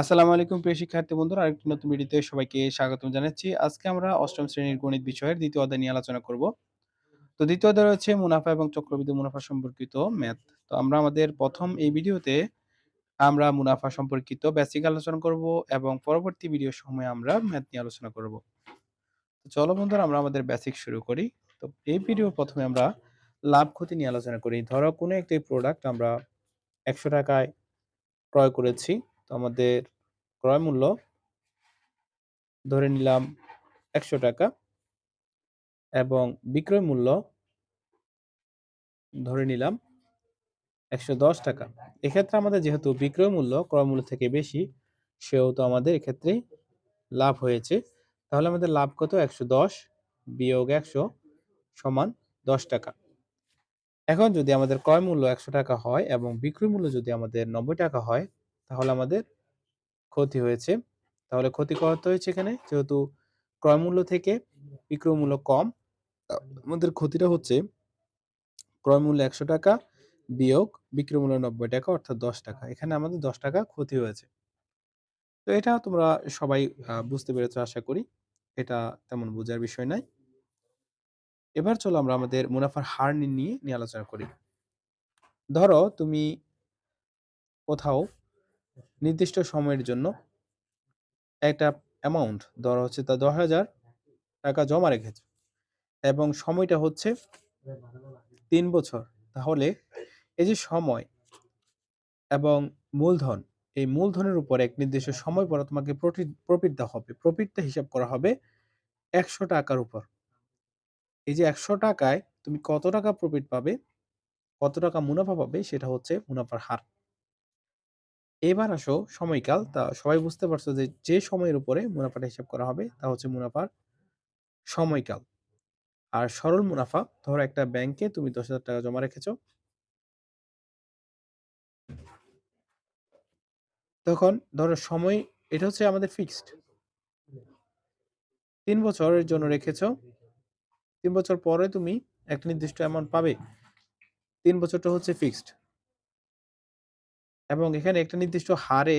আসসালামু আলাইকুম প্রিয় শিক্ষার্থী বন্ধুরা, আরেকটি নতুন ভিডিওতে সবাইকে স্বাগতম জানাচ্ছি। আজকে আমরা অষ্টম শ্রেণীর গণিত বিষয়ের দ্বিতীয় অধ্যায় নিয়ে আলোচনা করব। তো দ্বিতীয় অধ্যায় রয়েছে মুনাফা এবং চক্রবৃদ্ধি মুনাফা সম্পর্কিত ম্যাথ। তো আমরা আমাদের প্রথম এই ভিডিওতে আমরা মুনাফা সম্পর্কিত বেসিক আলোচনা করব এবং পরবর্তী ভিডিওর সময় আমরা ম্যাথ নিয়ে আলোচনা করব। তো চলো বন্ধুরা, আমরা আমাদের বেসিক শুরু করি। তো এই ভিডিও প্রথমে আমরা লাভ ক্ষতি নিয়ে আলোচনা করি। ধরো কোনো একটি প্রোডাক্ট আমরা ১০০ টাকায় ক্রয় করেছি। তো আমাদের ক্রয় মূল্য ধরে নিলাম ১০০ টাকা এবং বিক্রয় মূল্য ধরে নিলাম ১১০ টাকা। এক্ষেত্রে আমাদের যেহেতু বিক্রয় মূল্য ক্রয় মূল্য থেকে বেশি, সেহেতু আমাদের এক্ষেত্রে লাভ হয়েছে। তাহলে আমাদের লাভ কত? ১১০ বিয়োগ ১০০ সমান ১০ টাকা। এখন যদি আমাদের ক্রয় মূল্য ১০০ টাকা হয় এবং বিক্রয় মূল্য যদি আমাদের ৯০ টাকা হয়, তাহলে আমাদের ক্ষতি হয়েছে। তাহলে ক্ষতি কত হয়েছে এখানে? যেহেতু ক্রয় মূল্য থেকে বিক্রয় মূল্য কম, আমাদের ক্ষতিটা হচ্ছে ক্রয় মূল্য ১০০ টাকা বিয়োগ বিক্রয় মূল্য ৯০ টাকা অর্থাৎ ১০ টাকা। এখানে আমাদের ১০ টাকা ক্ষতি হয়েছে। তো এটা তোমরা সবাই বুঝতে পেরেছো আশা করি। এটা তেমন বোঝার বিষয় নাই। এবার চলো আমরা আমাদের মুনাফার হার নিয়ে আলোচনা করি। ধরো তুমি কোথাও নির্দিষ্ট সময়ের জন্য একটা অ্যামাউন্ট, ধরো হচ্ছে তা ১০,০০০ টাকা জমা রেখেছো এবং সময়টা হচ্ছে ৩ বছর। তাহলে এই যে সময় এবং মূলধন, এই মূলধনের উপর এক নির্দিষ্ট সময় পরে তোমাকে প্রফিট দেওয়া হবে। প্রফিটটা হিসাব করা হবে ১০০ টাকার উপর। এই যে ১০০ টাকায় তুমি কত টাকা প্রফিট পাবে, কত টাকা মুনাফা পাবে সেটা হচ্ছে মুনাফার হার। এবার আসো সময়কাল। তা সবাই বুঝতে পারছো যে, যে সময়ের উপরে মুনাফাটা হিসাব করা হবে তা হচ্ছে মুনাফার সময়কাল। আর সরল মুনাফা, ধরো একটা ব্যাংকে তুমি ১০,০০০ টাকা জমা রেখেছো। তখন ধরো সময়, এটা হচ্ছে আমাদের ফিক্সড। ৩ বছরের জন্য রেখেছো। ৩ বছর পরে তুমি একটা নির্দিষ্ট অ্যামাউন্ট পাবে। ৩ বছরটা হচ্ছে ফিক্সড এবং এখানে একটা নির্দিষ্ট হারে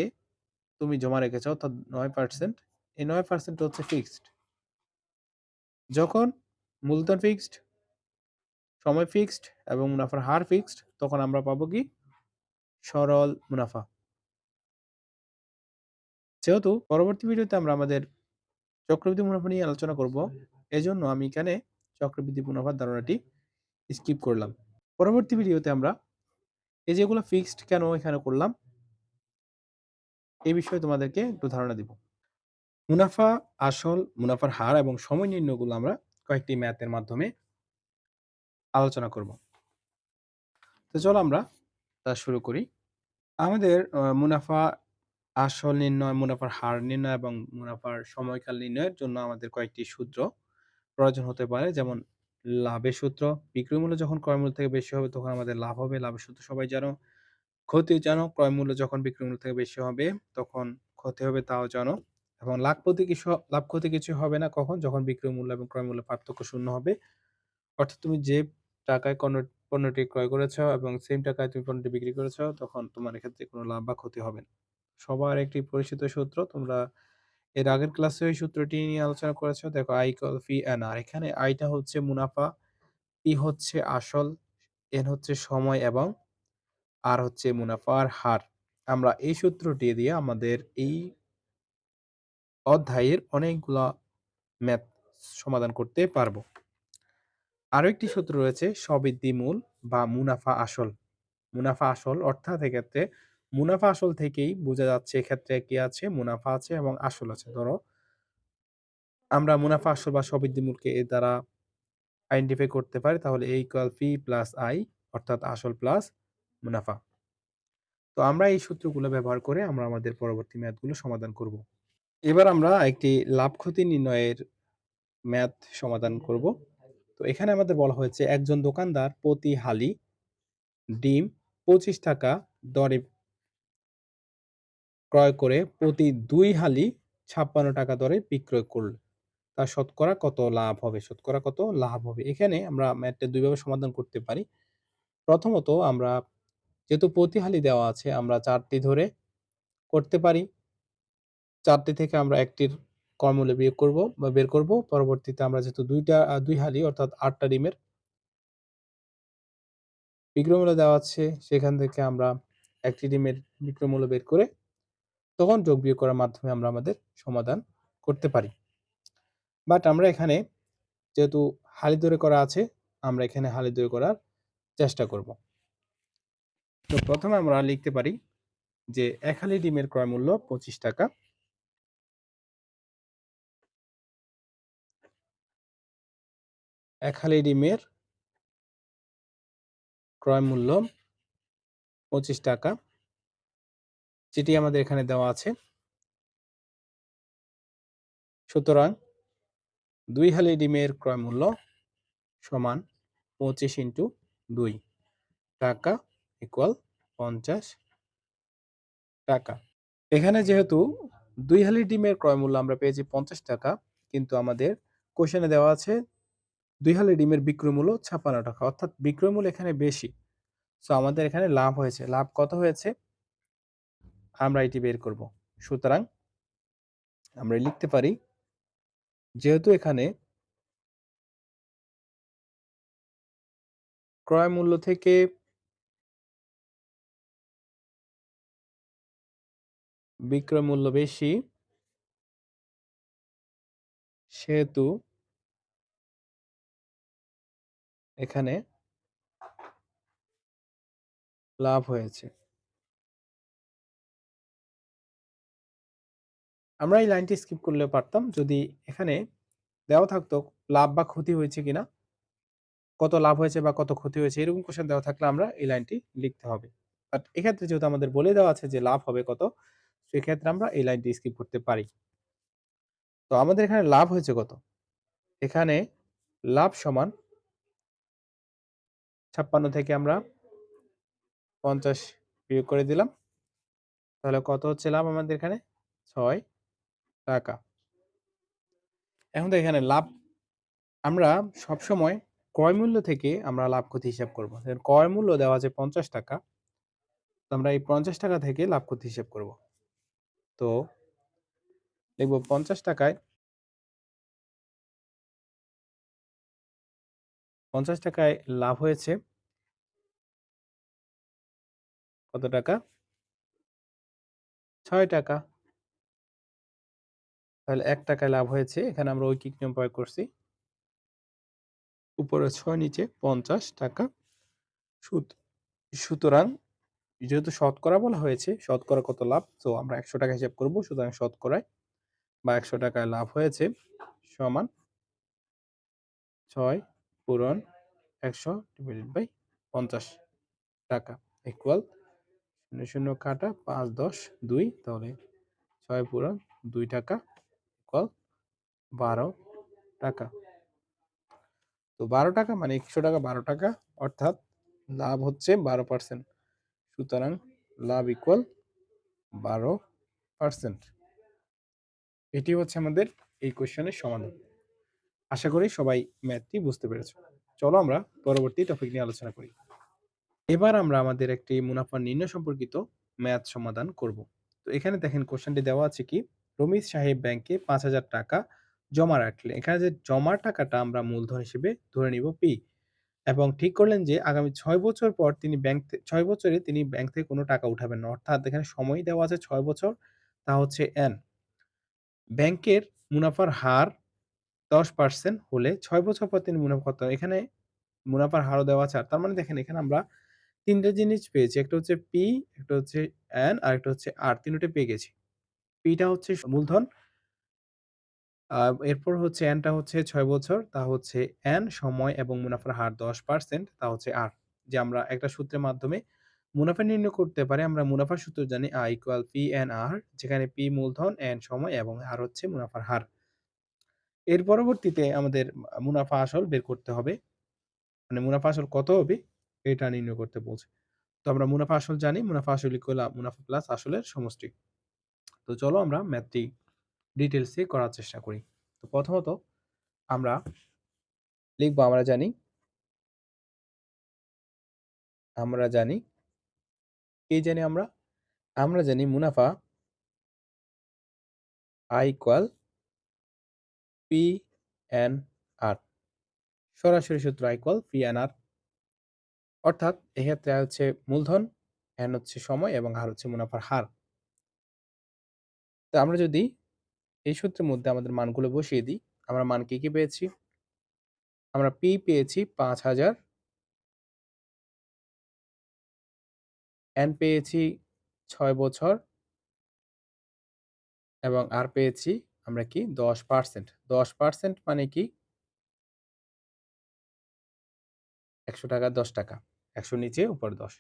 তুমি জমা রেখেছো অর্থাৎ ৯%। এই ৯% হচ্ছে ফিক্সড। যখন মূলধন ফিক্সড, সময় ফিক্সড এবং মুনাফার হার ফিক্সড, তখন আমরা পাবো কি? সরল মুনাফা। যেহেতু পরবর্তী ভিডিওতে আমরা আমাদের চক্রবৃদ্ধি মুনাফা নিয়ে আলোচনা করব, এজন্য আমি এখানে চক্রবৃদ্ধি মুনাফার ধারণাটি স্কিপ করলাম। পরবর্তী ভিডিওতে আমরা এই যেগুলো ফিক্সড কেন এখানে করলাম, এই বিষয়ে তোমাদেরকে একটু ধারণা দিব। মুনাফা, আসল, মুনাফার হার এবং সময় নির্ণয়গুলো আমরা কয়েকটি ম্যাথের মাধ্যমে আলোচনা করব। তো চলো আমরা তা শুরু করি। আমাদের মুনাফা, আসল নির্ণয়, মুনাফার হার নির্ণয় এবং মুনাফার সময়কাল নির্ণয়ের জন্য আমাদের কয়েকটি সূত্র প্রয়োজন হতে পারে। যেমন লাভের সূত্র, বিক্রয় মূল্য যখন ক্রয় মূল্য থেকে বেশি হবে তখন আমাদের লাভ হবে। লাভের সূত্র সবাই জানো। ক্ষতি জানো, ক্রয় মূল্য যখন বিক্রয় মূল্য থেকে বেশি হবে তখন ক্ষতি হবে, তাও জানো। এবং লাভ ক্ষতি কিছু হবে না কখন? যখন বিক্রয় মূল্য এবং ক্রয় মূল্যের পার্থক্য শূন্য হবে। অর্থাৎ তুমি যে টাকায় পণ্যটি ক্রয় করেছো এবং সেম টাকায় তুমি পণ্যটি বিক্রি করেছো, তখন তোমার এক্ষেত্রে কোনো লাভ বা ক্ষতি হবে না। সবার একটি পরিচিত সূত্র, তোমরা এর আগের ক্লাসে ওই সূত্রটি নিয়ে আলোচনা করেছো। দেখো, I ইকুয়াল পি এন আর। এখানে আইটা হচ্ছে মুনাফা, পি হচ্ছে আসল, এন হচ্ছে সময় এবং আর হচ্ছে মুনাফার হার। আমরা এই সূত্রটি দিয়ে আমাদের এই অধ্যায়ের অনেকগুলা ম্যাথ সমাধান করতে পারবো। আরো একটি সূত্র রয়েছে, সবৃদ্ধি মূল বা মুনাফা আসল। মুনাফা আসল অর্থাৎ এক্ষেত্রে মুনাফা আসল থেকেই বোঝা যাচ্ছে এক্ষেত্রে কি আছে? মুনাফা আছে এবং আসল আছে। ধরো আমরা মুনাফা আসল বা সবৃদ্ধি মূলকে এর দ্বারা আইডেন্টিফাই করতে পারি। তাহলে A equal P plus I অর্থাৎ আসল প্লাস মুনাফা। তো আমরা এই সূত্রগুলো ব্যবহার করে আমরা আমাদের পরবর্তী ম্যাথগুলো সমাধান করব। এবার আমরা একটি লাভ ক্ষতি নির্ণয়ের ম্যাথ সমাধান করব। তো এখানে আমাদের বলা হয়েছে, একজন দোকানদার প্রতি হালি ডিম 25 টাকা দরে ক্রয় করে প্রতি ২ হালি ৫৬ টাকা দরে বিক্রয় করল। তার শতকরা কত লাভ হবে? শতকরা কত লাভ হবে? এখানে আমরা ম্যাথটা ২ ভাবে সমাধান করতে পারি। প্রথমত আমরা যেহেতু প্রতি হালি দেওয়া আছে, আমরা ৪ টি ধরে করতে পারি। 4টি থেকে আমরা 1টির ক্রয়মূল্য বিয়োগ করব বা বের করব। পরবর্তীতে আমরা যেহেতু 2 হালি অর্থাৎ 8টা ডিমের বিক্রয়মূল্য দেওয়া আছে, সেখান থেকে আমরা 1টি ডিমের বিক্রয়মূল্য বের করে তখন যোগ বিয়োগ করার মাধ্যমে আমরা আমাদের সমাধান করতে পারি। বাট আমরা এখানে যেহেতু হালি ধরে করা আছে, আমরা এখানে হালি ধরে করার চেষ্টা করব। তো প্রথমে আমরা লিখতে পারি যে 1 হালি ডিমের ক্রয়মূল্য ৳25। 1 হালি ডিমের ক্রয়মূল্য ৳25, যেটি আমাদের এখানে দেওয়া আছে। সুতরাং 2 হালি ডিমের ক্রয়মূল্য সমান 25 ইনটু 2 টাকা ইকুয়াল ৳50। এখানে যেহেতু 2 হালি ডিমের ক্রয়মূল্য আমরা পেয়েছি ৳50, কিন্তু আমাদের কোয়েশ্চেনে দেওয়া আছে 2 হালি ডিমের বিক্রয়মূল্য ৳56, অর্থাৎ বিক্রয়মূল্য এখানে বেশি। সো আমাদের এখানে লাভ হয়েছে। লাভ কত হয়েছে? আমরা এটি বের করব। সুতরাং আমরা লিখতে পারি, যেহেতু এখানে ক্রয় মূল্য থেকে বিক্রয় মূল্য বেশি, সেহেতু এখানে লাভ হয়েছে। আমরা এই লাইনটি স্কিপ করলেও পারতাম, যদি এখানে দেওয়া থাকতো লাভ বা ক্ষতি হয়েছে কিনা, কত লাভ হয়েছে বা কত ক্ষতি হয়েছে, এরকম কোয়েশ্চেন দেওয়া থাকলে আমরা এই লাইনটি লিখতে হবে। বাট এক্ষেত্রে যেহেতু আমাদের বলে দেওয়া আছে যে লাভ হবে কত, সেক্ষেত্রে আমরা এই লাইনটি স্কিপ করতে পারি। তো আমাদের এখানে লাভ হয়েছে কত? এখানে লাভ সমান 56 থেকে আমরা 50 বিয়োগ করে দিলাম। তাহলে কত হচ্ছে লাভ আমাদের এখানে? ৳6। এখন তো এখানে লাভ আমরা সবসময় ক্রয় মূল্য থেকে আমরা লাভ ক্ষতি হিসাব করব। দেখেন ক্রয় মূল্য দেওয়া আছে ৳50, তো আমরা এই ৳50 থেকে লাভ ক্ষতি হিসাব করব। তো লিখব ৳50 ৳50 লাভ হয়েছে কত টাকা? ৳6। তাহলে ৳1 লাভ হয়েছে। এখানে আমরা ঐকিক নিয়ম প্রয়োগ করছি। উপরে ৬ নিচে ৳50 সুদ। সুতরাং যেহেতু শতকরা বলা হয়েছে, শতকরা কত লাভ? সো আমরা ৳100 হিসাব করব। সুতরাং শতকরায় বা ৳100 লাভ হয়েছে সমান ৬ পূরণ ১০০ ডিভাইডেড বাই ৳50 ইকুয়াল ০, ০ কাটা ৫, ১০, ২ তাহলে ৬ পূরণ ৳2 ইকুয়াল ৳12। তো ৳12 মানে ৳১০০ ৳12, অর্থাৎ লাভ হচ্ছে 12%। সুতরাং লাভ ইকুয়াল 12%। এটি হচ্ছে আমাদের এই কোয়েশ্চেনের সমাধান। আশা করি সবাই ম্যাথটি বুঝতে পেরেছো। চলো আমরা পরবর্তী টপিক নিয়ে আলোচনা করি। এবার আমরা আমাদের একটি মুনাফা নির্ণয় সম্পর্কিত ম্যাথ সমাধান করব। তো এখানে দেখেন কোশ্চেনটি দেওয়া আছে কি? রমিজ সাহেব ব্যাংকে ৳৫,০০০ জমা রাখলেন। এখানে যে জমার টাকাটা আমরা মূলধন হিসেবে ধরে নিব P, এবং ঠিক করলেন যে আগামী ৬ বছর পর তিনি ৬ বছরে তিনি ব্যাংক থেকে কোনো টাকা উঠাবেন না। অর্থাৎ এখানে সময় দেওয়া আছে ৬ বছর, তা হচ্ছে N। ব্যাংকের মুনাফার হার ১০% হলে ৬ বছর পর তিনি মুনাফা কত? এখানে মুনাফার হারও দেওয়া আছে। আর তার মানে দেখেন এখানে আমরা ৩ টা জিনিস পেয়েছি। একটা হচ্ছে P, একটা হচ্ছে N, আরেকটা হচ্ছে R, ৩ টোটাই পেয়ে গেছি। P টা হচ্ছে মূলধন, আ এরপর হচ্ছে N টা হচ্ছে ৬ বছর, তা হচ্ছে N, সময় এবং মুনাফার হার ১০%, তা হচ্ছে R। যে আমরা একটা সূত্রের মাধ্যমে মুনাফা নির্ণয় করতে পারি। আমরা মুনাফার সূত্র জানি I = P/N/R, যেখানে P মূলধন, N সময় এবং R হচ্ছে মুনাফার হার। এর পরবর্তীতে আমাদের মুনাফা আসল বের করতে হবে। মানে মুনাফা আসল কত হবে এটা নির্ণয় করতে বলছে। তো আমরা মুনাফা আসল জানি। মুনাফা আসল ইকুয়াল মুনাফা প্লাস আসলের সমষ্টি। তো চলো আমরা ম্যাথটি ডিটেইলসে করার চেষ্টা করি। তো প্রথমত আমরা লিখব, আমরা জানি কি জানি আমরা? আমরা জানি মুনাফা আই ইকুয়াল পি এন আর। সরাসরি সূত্র আই ইকুয়াল পি এন আর, অর্থাৎ এক্ষেত্রে হচ্ছে মূলধন, এন হচ্ছে সময় এবং আর হচ্ছে মুনাফার হার। তো আমরা যদি এই সূত্রের মধ্যে আমাদের মানগুলো বসিয়ে দিই, আমরা মান কি কি পেয়েছি? আমরা পি পেয়েছি ৫,০০০, এন পেয়েছি ৬ বছর এবং আর পেয়েছি আমরা কি 10%। 10% মানে কি? ১০০ টাকার ১০ টাকা। ১০০ নিচে উপরে ১০।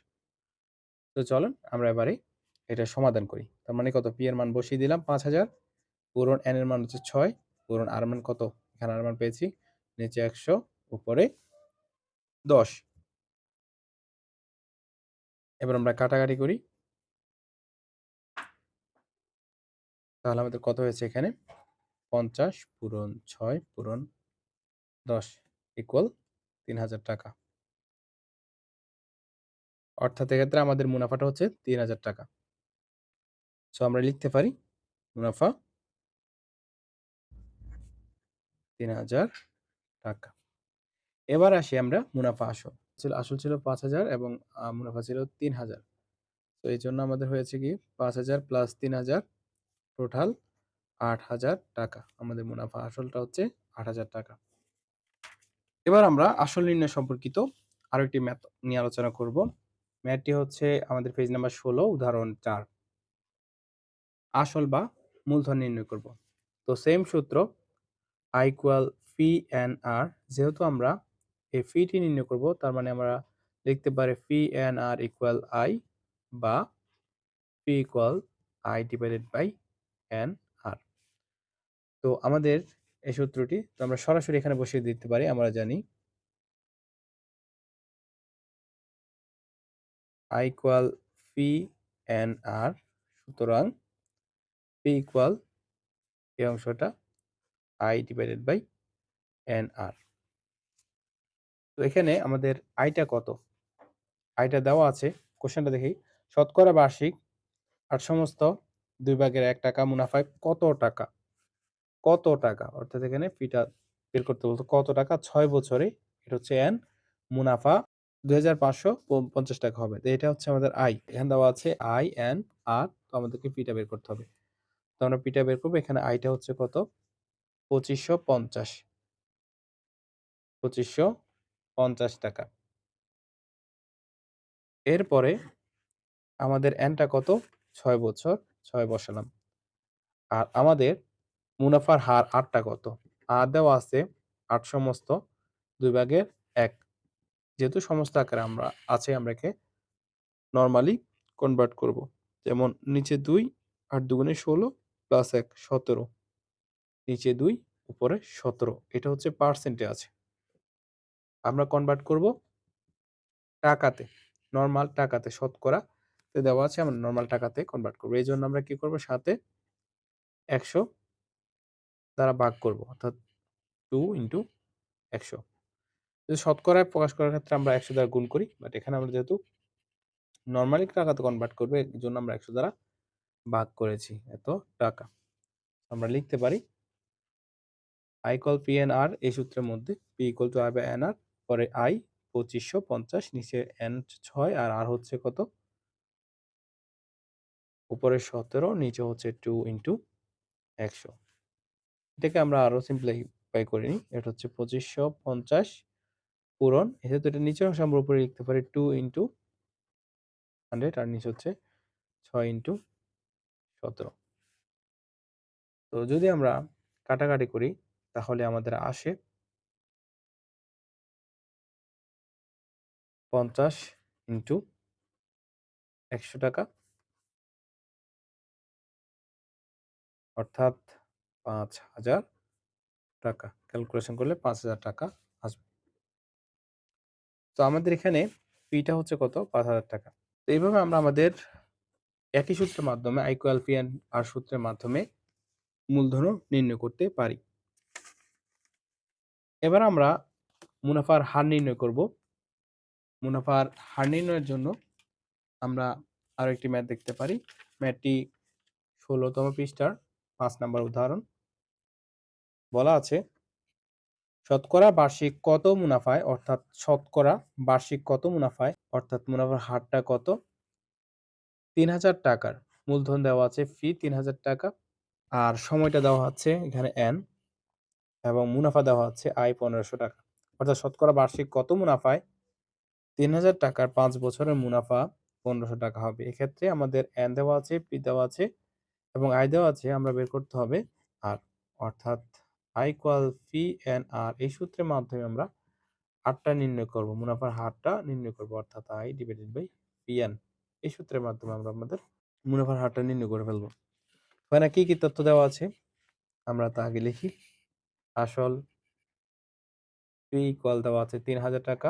তো চলুন আমরা এবারে এটা সমাধান করি। তার মানে কত? পি এর মান বসিয়ে দিলাম ৫,০০০, পূরণ এন এর মান হচ্ছে ৬, পূরণ আর এর মান কত? এখানে আর এর মান পেয়েছি নিচে ১০০ উপরে ১০। এবার আমরা কাটাকাটি করি। তাহলে আমাদের কত হয়েছে এখানে? ৫০ পূরণ ৬ পূরণ ১০ ইকুয়াল ৩,০০০ টাকা। অর্থাৎ এক্ষেত্রে আমাদের মুনাফাটা হচ্ছে ৩,০০০ টাকা। সো আমরা লিখতে পারি মুনাফা ৩,০০০ টাকা। এবার আসি আমরা মুনাফা আসল। আসল ছিল ৫,০০০ এবং মুনাফা ছিল ৩,০০০। তো এইজন্য আমাদের হয়েছে কি ৫,০০০ প্লাস ৩,০০০ টোটাল ৮,০০০ টাকা। আমাদের মুনাফা আসলটা হচ্ছে ৮,০০০ টাকা। এবার আমরা আসল নির্ণয় সম্পর্কিত আরো একটি ম্যাথ নিয়ে আলোচনা করব। ম্যাথটি হচ্ছে আমাদের পেজ নাম্বার ১৬ উদাহরণ ৪। আসল বা মূলধন নির্ণয় করব। তো সেম সূত্র I ইকুয়াল ফি এন আর। যেহেতু আমরা এই ফিটি নির্ণয় করব, তার মানে আমরা লিখতে পারি phi N R equal I বা P equal I divided by N R. তো আমাদের এই সূত্রটি তো আমরা সরাসরি এখানে বসিয়ে দিতে পারি। আমরা জানি আই ইকুয়াল পি এন আর, সুতরাং পি ইকুয়াল এই অংশটা I divided by N R. তো এখানে আমাদের আইটা কত? আইটা দেওয়া আছে, কোশ্চেনটা দেখি। শতকরা বার্ষিক ৮ সমস্ত ২/১ টাকা মুনাফায় কত টাকা? কত টাকা? অর্থাৎ এখানে পিটা বের করতে বলতো কত টাকা ৬ বছরে। এটা হচ্ছে এন, মুনাফা ২,৫৫০ টাকা হবে। তো এটা হচ্ছে আমাদের আই। এখানে দেওয়া আছে আই, এন, আর। তো আমাদেরকে পিটা বের করতে হবে। তো আমরা পিটা বের করব। এখানে আইটা হচ্ছে কত? ২৫৫০। ২৫৫০ টাকা। এরপরে আমাদের এনটা কত? ৬ বছর, ৬ বসালাম। আর আমাদের মুনাফার হার আরটা কত? আর দেওয়া আছে ৮ সমস্ত ২/১। যেহেতু সমস্ত আকারে আমরা আছে, আমরা একে নরমালি কনভার্ট করব। যেমন নিচে ২, ৮ দুগুণে ১৬ প্লাস ১ ১৭। নিচে ২, উপরে ১৭। এটা হচ্ছে পার্সেন্টে আছে। আমরা কনভার্ট করব টাকাতে। নরমাল টাকাতে, শতকরা তে দেওয়া আছে, আমরা নরমাল টাকাতে কনভার্ট করব। এজন্য আমরা কি করব? সাথে ১০০ দ্বারা ভাগ করব। অর্থাৎ ২ ইনটু ১০০। যদি শতকরায় প্রকাশ করার ক্ষেত্রে আমরা ১০০ দ্বারা গুণ করি। বাট এখানে আমরা যেহেতু নরমালি টাকাতে কনভার্ট করব, এজন্য আমরা ১০০ দ্বারা ভাগ করেছি এত টাকা। আমরা লিখতে পারি I equal P N R, এই সূত্রের মধ্যে P equal to I by N R, পরে আই ২৫৫০, নিচে এন ৬ আর আর হচ্ছে কত? উপরে ১৭, নিচে হচ্ছে ২ ইনটু ১০০। এটাকে আমরা আরো সিম্পলিফাই করে নিই। এটা হচ্ছে ২৫৫০ পূরণ, যেহেতু এটা নিচের অংশ আমরা উপরে লিখতে পারি ২ ইনটু ১০০ আর নিচে হচ্ছে ৬ ইনটু ১৭। তো যদি আমরা কাটাকাটি করি তাহলে আমাদের আসে ৫০ ইনটু ১০০ টাকা, অর্থাৎ ৫,০০০ টাকা। ক্যালকুলেশন করলে ৫,০০০ টাকা আসবে। তো আমাদের এখানে পিটা হচ্ছে কত? ৫,০০০ টাকা। তো এইভাবে আমরা আমাদের একই সূত্রের মাধ্যমে আই ইকুয়াল পি এন আর সূত্রের মাধ্যমে মূলধনও নির্ণয় করতে পারি। এবার আমরা মুনাফার হার নির্ণয় করব। মুনাফার হার নির্ণয়ের জন্য আমরা আরো একটি ম্যাথ দেখতে পারি। ম্যাথটি ১৬তম পৃষ্ঠার 5 নাম্বার উদাহরণ বলা আছে শতকরা বার্ষিক কত মুনাফায় অর্থাৎ শতকরা বার্ষিক কত মুনাফায় অর্থাৎ মুনাফার হারটা কত? ৩,০০০ টাকার মূলধন দেওয়া আছে ফি ৩,০০০ টাকা আর সময়টা দেওয়া আছে এখানে n এবং মুনাফা দেওয়া হচ্ছে আয় ১৫০০ টাকা। অর্থাৎ শতকরা বার্ষিক কত মুনাফায় ৩,০০০ টাকার ৫ বছরের মুনাফা ১৫০০ টাকা হবে। এক্ষেত্রে আমাদের n দেওয়া আছে, p দেওয়া আছে এবং আয় দেওয়া আছে আমরা বের করতে হবে r অর্থাৎ I equal P N R এই সূত্রের মাধ্যমে আমরা হারটা নির্ণয় করব, মুনাফার হারটা নির্ণয় করব অর্থাৎ I ডিভাইডেড বাই PN এই সূত্রের মাধ্যমে আমরা আমাদের মুনাফার হারটা নির্ণয় করে ফেলব। ওখানে কি কি তথ্য দেওয়া আছে আমরা তা আগে লিখি। আসল P ইকুয়াল দেওয়া আছে ৩,০০০ টাকা,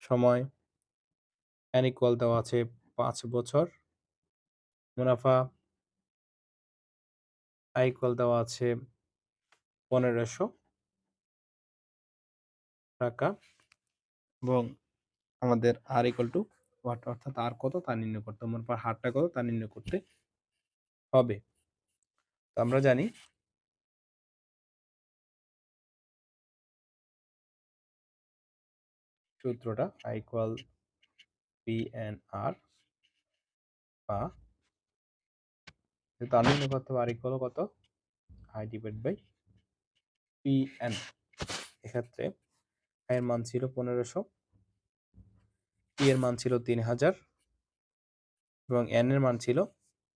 সময় n ইকুয়াল দেওয়া আছে ৫ বছর, মুনাফা I ইকুয়াল দেওয়া আছে ১৫০০ টাকা এবং আমাদের r ইকুয়াল টু হোয়াট অর্থাৎ r কত তা নির্ণয় করতে হবে, মুনাফার হারটা কত তা নির্ণয় করতে হবে। তো আমরা জানি সূত্রটা I equal P N R বা যেহেতু আর নির্ণয় করতে হবে r ইকুয়াল কত I divide by P N. এক্ষেত্রে I এর মান ছিল ১৫০০, p এর মান ছিল ৩,০০০ এবং n এর মান ছিল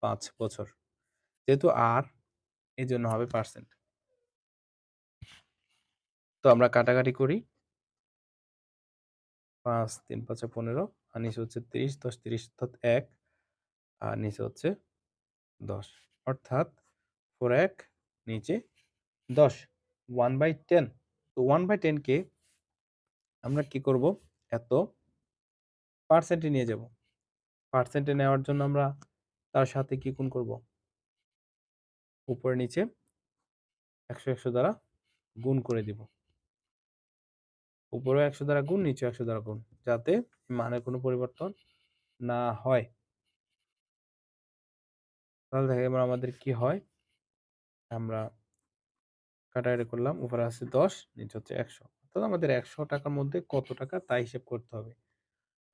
৫ বছর। যেহেতু r এই জন্য হবে পার্সেন্ট। তো আমরা কাটাকাটি করি, ৫ ৩ ৫ ১৫ আর নিচে হচ্ছে ৩০ ১০ ৩০ অর্থাৎ ১ আর নিচে হচ্ছে ১০ অর্থাৎ ৪ ১ নিচে ১০ 1/10। তো 1/10 কে আমরা কি করব, এত পার্সেন্টে নিয়ে যাব। পার্সেন্টে নেওয়ার জন্য আমরা তার সাথে কি গুণ করব, উপরে নিচে ১০০ ১০০ দ্বারা গুণ করে দিব। উপরে ১০০ দ্বারা গুণ, নিচে ১০০ দ্বারা গুণ, যাতে মানের কোনো পরিবর্তন না হয়। তাহলে দেখে এবার আমাদের কি হয়, আমরা কাটাকাটি করলাম, উপরে আছে ১০ নিচে হচ্ছে ১০০ অর্থাৎ আমাদের ১০০ টাকার মধ্যে কত টাকা তা হিসেব করতে হবে।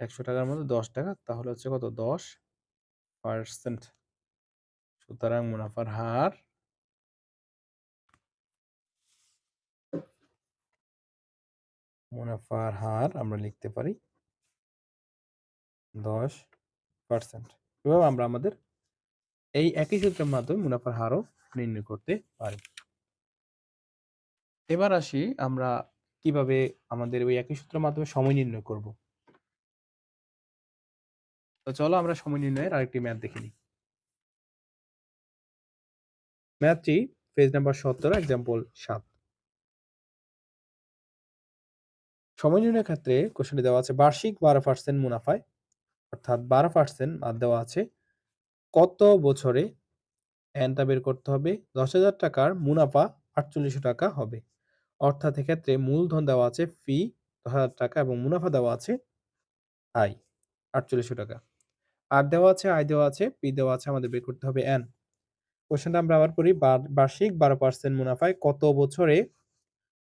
১০০ টাকার মধ্যে ১০ টাকা তাহলে হচ্ছে কত 10%। সুতরাং মুনাফার হার আমরা লিখতে পারি 10%। এভাবে আমরা আমাদের এই একই সূত্রের মাধ্যমে মুনাফার হারও নির্ণয় করতে পারি। এবার আসি আমরা কিভাবে আমাদের ওই একই সূত্রের মাধ্যমে সময় নির্ণয় করব। তো চলো আমরা সময় নির্ণয়ের আরেকটি ম্যাথ দেখে নিই। ম্যাথটি পেজ নাম্বার 17 এক্সাম্পল 7। সময় নির্ণয়ের ক্ষেত্রে কোশ্চেনটি দেওয়া আছে বার্ষিক 12% মুনাফায় অর্থাৎ 12% আর দেওয়া আছে কত বছরে এনটা বের করতে হবে, ১০,০০০ টাকার মুনাফা ৪৮০০ টাকা হবে। অর্থাৎ এক্ষেত্রে মূলধন দেওয়া আছে ফি ১০,০০০ টাকা এবং মুনাফা দেওয়া আছে আয় ৪৮০০ টাকা। আর দেওয়া আছে আয় দেওয়া আছে, পি দেওয়া আছে, আমাদের বের করতে হবে এন। কোশ্চেনটা আমরা আবার করি, বার্ষিক 12% মুনাফায় কত বছরে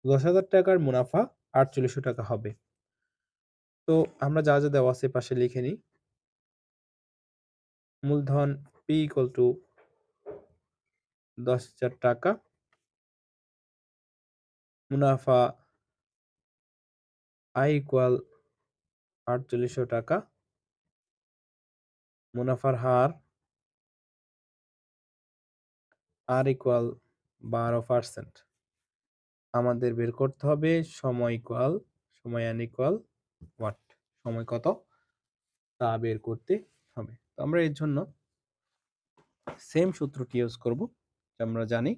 ১০,০০০ টাকার মুনাফা ৪৮০০ টাকা হবে। তো আমরা যা যা দেওয়া আছে পাশে লিখে নিই। মূলধন পি ইকুয়াল টু ১০,০০০ টাকা, মুনাফা আই ইকুয়াল ৪৮০০ টাকা, মুনাফার হার আর ইকুয়াল 12%। আমাদের বের করতে হবে সময় n ইকুয়াল হোয়াট, সময় কত তা বের করতে হবে। তো আমরা এর জন্য সেম সূত্রটি ইউজ করব, আমরা জানি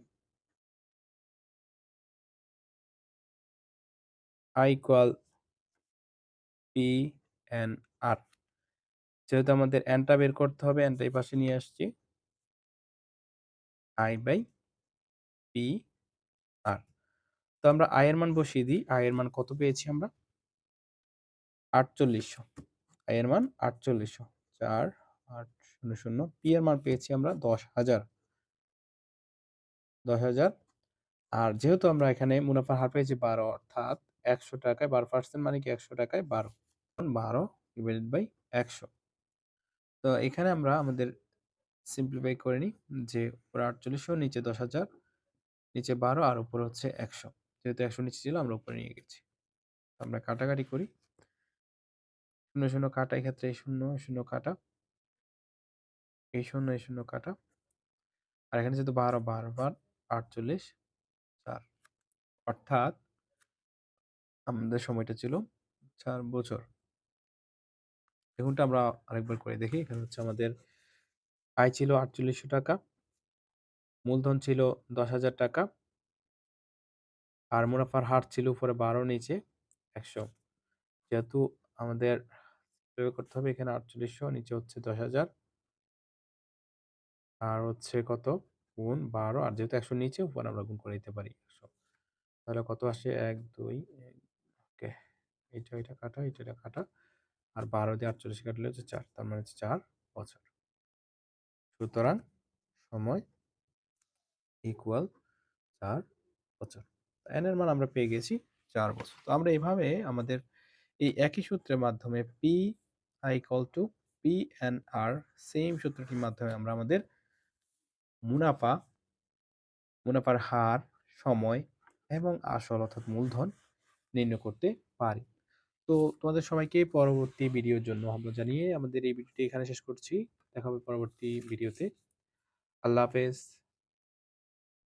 I ইকুয়াল পি এন আর। যেহেতু আমাদের এনটা বের করতে হবে, এনটা এই পাশে নিয়ে আসছি, I বাই পি আর। তো আমরা আই এর মান বসিয়ে দিই। আই এর মান কত পেয়েছি আমরা ৪৮০০, আই এর মান ৪৮০০। 4800 পি এর মান পেয়েছি আমরা 10,000 10,000। আর যেহেতু আমরা এখানে মুনাফার হার পেয়েছি 12 অর্থাৎ ১০০ টাকায় 12% মানে কি ১০০ টাকায় 12 12 ডিভাইডেড বাই ১০০। তো এখানে আমরা আমাদের সিম্পলিফাই করে নিই যে উপরে ৪৮০০ নিচে ১০,০০০ নিচে 12 আর উপরে হচ্ছে ১০০। যেহেতু ১০০ নিচে ছিল আমরা উপরে নিয়ে গেছি। আমরা কাটাকাটি করি। ০, ০ কাটা, এক্ষেত্রে এই ০, ০ কাটা, এই ০, এই ০ কাটা। আর এখানে যেহেতু 12, 12 বার ৪৮, ৪। অর্থাৎ আমাদের সময়টা ছিল ৪ বছর। দেখুনটা আমরা আরেকবার করে দেখি। এখানে হচ্ছে আমাদের আয় ছিল ৪৮০০ টাকা, মূলধন ছিল ১০,০০০ টাকা, আর মুনাফার হার ছিল উপরে ১২ নিচে ১০০। যেহেতু আমাদের প্রয়োগ করতে হবে এখানে ৪৮০০ নিচে হচ্ছে ১০,০০০ আর হচ্ছে কত গুণ ১২ আর যেহেতু ১০০ নিচে উপরে আমরা গুণ করে দিতে পারি ১০০। তাহলে কত আসে ১, ২ ওকে। এটা কাটা, এটা কাটা। আর ১২ দিয়ে ৪৮ কাটলে হচ্ছে ৪। তার মানে হচ্ছে ৪ বছর। সুতরাং সময় ইকুয়াল ৪ বছর। n এর মান আমরা পেয়ে গেছি ৪ বছর। তো আমরা এভাবে আমাদের এই একই সূত্রের মাধ্যমে P i equal to PNR same সূত্রটির মাধ্যমে আমরা আমাদের মুনাফা, মুনাফার হার, সময় এবং আসল অর্থাৎ মূলধন নির্ণয় করতে পারি। তো তোমাদের সবাইকে পরবর্তী ভিডিওর জন্য আহ্বান জানিয়ে আমাদের এই ভিডিওটি এখানে শেষ করছি। দেখা হবে পরবর্তী ভিডিওতে। আল্লাহ হাফেজ।